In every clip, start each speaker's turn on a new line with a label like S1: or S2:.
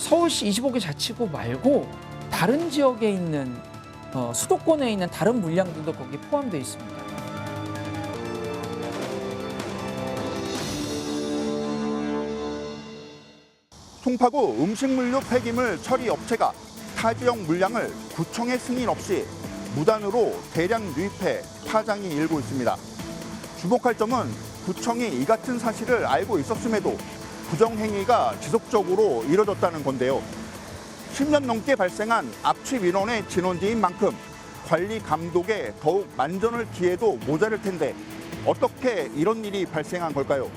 S1: 서울시 25개 자치구 말고 다른 지역에 있는 수도권에 있는 다른 물량들도 거기에 포함되어 있습니다.
S2: 송파구 음식물류 폐기물 처리 업체가 타 지역 물량을 구청의 승인 없이 무단으로 대량 유입해 파장이 일고 있습니다. 주목할 점은 구청이 이 같은 사실을 알고 있었음에도 부정행위가 지속적으로 이뤄졌다는 건데요. 10년 넘게 발생한 악취 민원의 진원지인 만큼 관리 감독에 더욱 만전을 기해도 모자랄 텐데 어떻게 이런 일이 발생한 걸까요?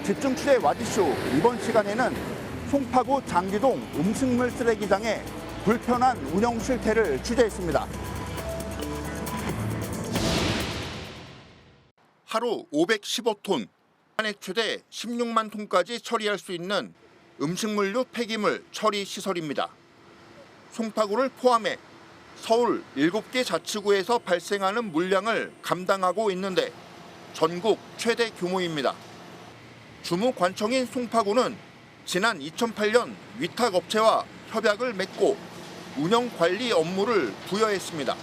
S2: 집중 취재 와디쇼 이번 시간에는 송파구 장기동 음식물 쓰레기장의 불편한 운영 실태를 취재했습니다. 하루 515톤, 한 해 최대 16만 톤까지 처리할 수 있는 음식물류 폐기물 처리 시설입니다. 송파구를 포함해 서울 7개 자치구에서 발생하는 물량을 감당하고 있는데 전국 최대 규모입니다. 주무관청인 송파구는 지난 2008년 위탁업체와 협약을 맺고 운영 관리 업무를 부여했습니다.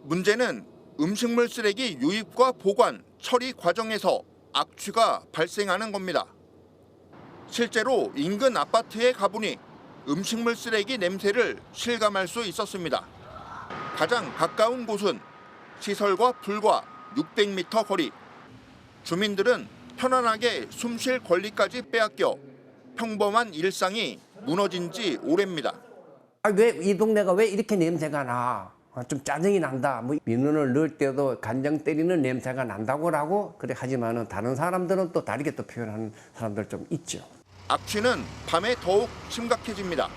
S2: 문제는 음식물 쓰레기 유입과 보관, 처리 과정에서 악취가 발생하는 겁니다. 실제로 인근 아파트에 가보니 음식물 쓰레기 냄새를 실감할 수 있었습니다. 가장 가까운 곳은 시설과 불과 600m 거리. 주민들은 편안하게 숨 쉴 권리까지 빼앗겨 평범한 일상이 무너진 지 오래입니다.
S3: 왜 이 동네가 왜 이렇게 냄새가 나? 좀 짜증이 난다. 뭐 민원을 넣을 때도 간장 때리는 냄새가 난다고라고 그래 하지만은 다른 사람들은 또 다르게 또 표현하는 사람들 좀 있죠.
S2: 악취는 밤에 더욱 심각해집니다.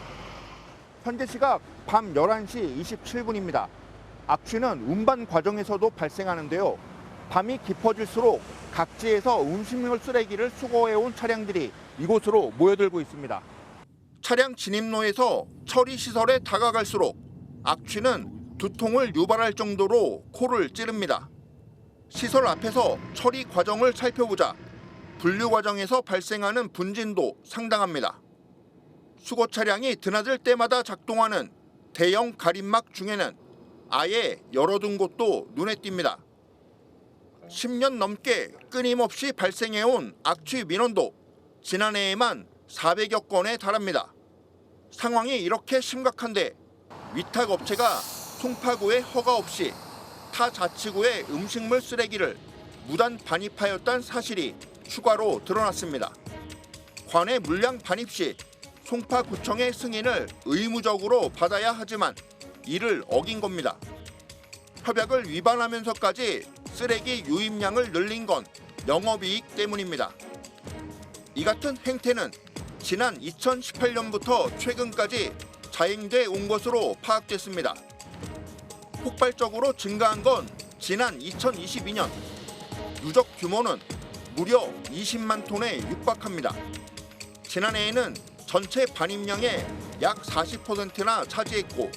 S2: 현재 시각 밤 11시 27분입니다. 악취는 운반 과정에서도 발생하는데요. 밤이 깊어질수록 각지에서 음식물 쓰레기를 수거해온 차량들이 이곳으로 모여들고 있습니다. 차량 진입로에서 처리 시설에 다가갈수록 악취는 두통을 유발할 정도로 코를 찌릅니다. 시설 앞에서 처리 과정을 살펴보자 분류 과정에서 발생하는 분진도 상당합니다. 수거 차량이 드나들 때마다 작동하는 대형 가림막 중에는 아예 열어둔 곳도 눈에 띕니다. 10년 넘게 끊임없이 발생해온 악취 민원도 지난해에만 400여 건에 달합니다. 상황이 이렇게 심각한데 위탁업체가 송파구에 허가 없이 타 자치구의 음식물 쓰레기를 무단 반입하였다는 사실이 추가로 드러났습니다. 관내 물량 반입 시 송파구청의 승인을 의무적으로 받아야 하지만 이를 어긴 겁니다. 협약을 위반하면서까지 쓰레기 유입량을 늘린 건 영업이익 때문입니다. 이 같은 행태는 지난 2018년부터 최근까지 자행돼 온 것으로 파악됐습니다. 폭발적으로 증가한 건 지난 2022년. 누적 규모는 무려 20만 톤에 육박합니다. 지난해에는 전체 반입량의 약 40%나 차지했고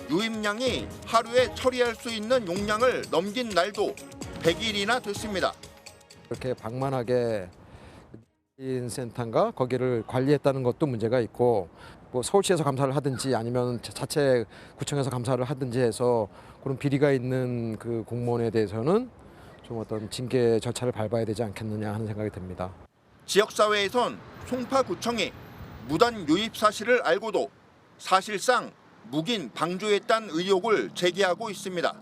S2: 유입량이 하루에 처리할 수 있는 용량을 넘긴 날도 100일이나 됐습니다.
S4: 이렇게 방만하게 센터인가 거기를 관리했다는 것도 문제가 있고 뭐 서울시에서 감사를 하든지 아니면 자체 구청에서 감사를 하든지 해서 그런 비리가 있는 그 공무원에 대해서는 좀 어떤 징계 절차를 밟아야 되지 않겠느냐 하는 생각이 듭니다.
S2: 지역사회에선 송파구청이 무단 유입 사실을 알고도 사실상 묵인 방조했다는 의혹을 제기하고 있습니다.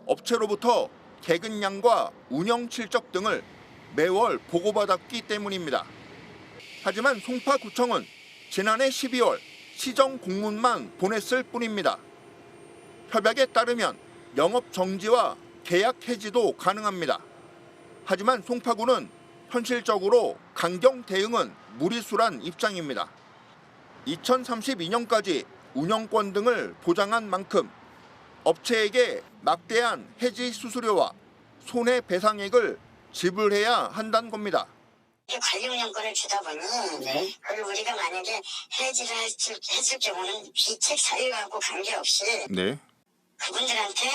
S2: 업체로부터 개근량과 운영 실적 등을 매월 보고받았기 때문입니다. 하지만 송파구청은 지난해 12월 시정 공문만 보냈을 뿐입니다. 협약에 따르면 영업 정지와 계약 해지도 가능합니다. 하지만 송파구는 현실적으로 강경 대응은 무리수란 입장입니다. 2032년까지 운영권 등을 보장한 만큼 업체에게 막대한 해지 수수료와 손해배상액을 지불해야 한다는 겁니다.
S5: 관리 운영권을 주다 보니 그걸 우리가 만약에 해지를 했을 경우는 비책 사유하고 관계없이 그분들한테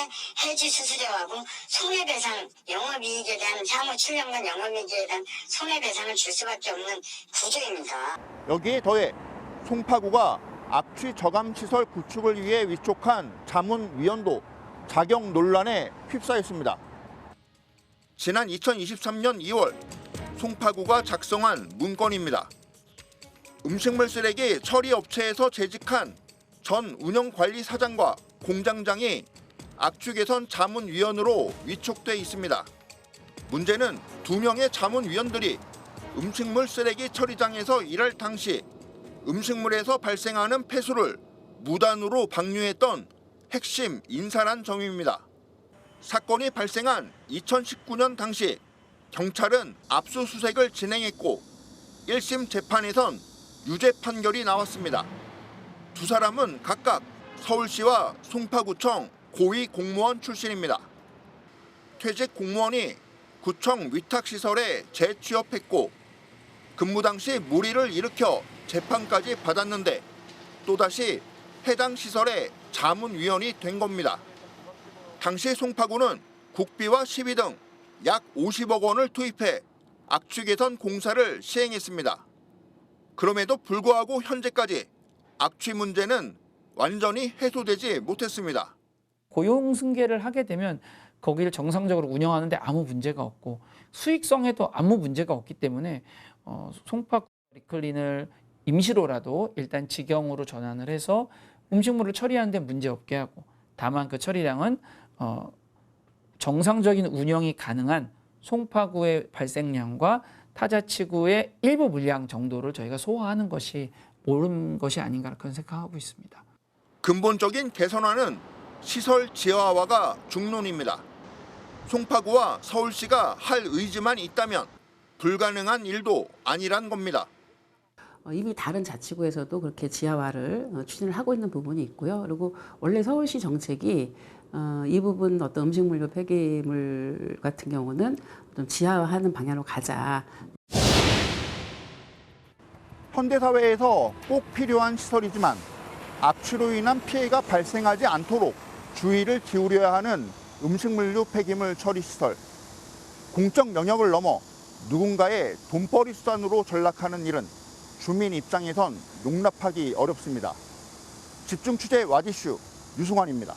S5: 해지 수수료하고 손해배상, 영업이익에 대한 향후 7년간 영업이익에 대한 손해배상을 줄 수밖에 없는 구조입니다.
S2: 여기에 더해 송파구가 악취 저감 시설 구축을 위해 위촉한 자문위원도 자격 논란에 휩싸였습니다. 지난 2023년 2월 송파구가 작성한 문건입니다. 음식물 쓰레기 처리 업체에서 재직한 전 운영관리사장과 공장장이 악취 개선 자문위원으로 위촉돼 있습니다. 문제는 2명의 자문위원들이 음식물 쓰레기 처리장에서 일할 당시 음식물에서 발생하는 폐수를 무단으로 방류했던 핵심 인사란 점입니다. 사건이 발생한 2019년 당시 경찰은 압수수색을 진행했고 1심 재판에선 유죄 판결이 나왔습니다. 두 사람은 각각 서울시와 송파구청 고위 공무원 출신입니다. 퇴직 공무원이 구청 위탁시설에 재취업했고 근무 당시 물의를 일으켜 재판까지 받았는데 또다시 해당 시설의 자문위원이 된 겁니다. 당시 송파구는 국비와 시비 등 약 50억 원을 투입해 악취 개선 공사를 시행했습니다. 그럼에도 불구하고 현재까지 악취 문제는 완전히 해소되지 못했습니다.
S1: 고용 승계를 하게 되면 거기를 정상적으로 운영하는데 아무 문제가 없고 수익성에도 아무 문제가 없기 때문에 송파구 리클린을 임시로라도 일단 직영으로 전환을 해서 음식물을 처리하는 데 문제 없게 하고 다만 그 처리량은 정상적인 운영이 가능한 송파구의 발생량과 타자치구의 일부 물량 정도를 저희가 소화하는 것이 옳은 것이 아닌가 그런 생각하고 있습니다.
S2: 근본적인 개선안은 시설 지하화가 중론입니다. 송파구와 서울시가 할 의지만 있다면 불가능한 일도 아니란 겁니다.
S6: 이미 다른 자치구에서도 그렇게 지하화를 추진을 하고 있는 부분이 있고요. 그리고 원래 서울시 정책이 이 부분 어떤 음식물류 폐기물 같은 경우는 좀 지하화하는 방향으로 가자.
S2: 현대사회에서 꼭 필요한 시설이지만 악취로 인한 피해가 발생하지 않도록 주의를 기울여야 하는 음식물류 폐기물 처리 시설. 공적 영역을 넘어 누군가의 돈벌이 수단으로 전락하는 일은 주민 입장에선 용납하기 어렵습니다. 집중 취재 와디슈 유승환입니다.